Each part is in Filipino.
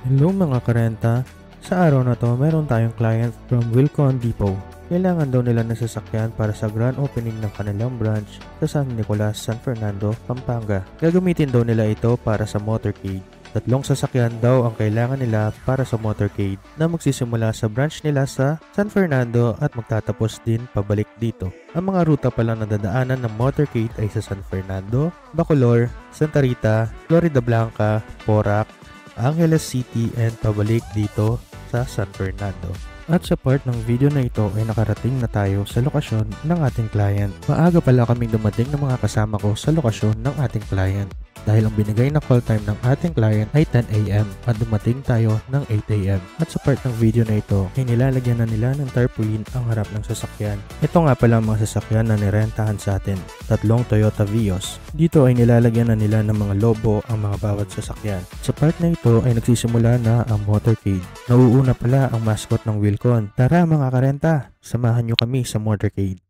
Hello mga karenta, sa araw na to meron tayong client from Wilcon Depot. Kailangan daw nila ng sasakyan para sa grand opening ng kanilang branch sa San Nicolas, San Fernando, Pampanga. Gagamitin daw nila ito para sa motorcade. 3 sasakyan daw ang kailangan nila para sa motorcade na magsisimula sa branch nila sa San Fernando at magtatapos din pabalik dito. Ang mga ruta palang nadadaanan ng motorcade ay sa San Fernando, Bacolor, Santa Rita, Florida Blanca, Porac, Angeles City and pabalik dito sa San Fernando. At sa part ng video na ito ay nakarating na tayo sa lokasyon ng ating client. Maaga pala kaming dumating ng mga kasama ko sa lokasyon ng ating client. Dahil ang binigay na call time ng ating client ay 10 AM at dumating tayo ng 8 AM. At sa part ng video na ito ay nilalagyan na nila ng tarpaulin ang harap ng sasakyan. Ito nga pala ang mga sasakyan na nirentahan sa atin, 3 Toyota Vios. Dito ay nilalagyan na nila ng mga lobo ang mga bawat sasakyan. Sa part na ito ay nagsisimula na ang motorcade. Nauuna pala ang mascot ng Wilcon. Tara mga karenta, samahan nyo kami sa motorcade.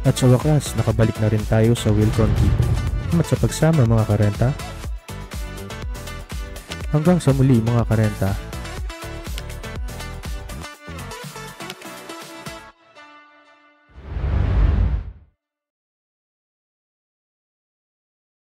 At sa wakas, nakabalik na rin tayo sa Wilcon Depot. At sa pagsama mga karenta. Hanggang sa muli mga karenta.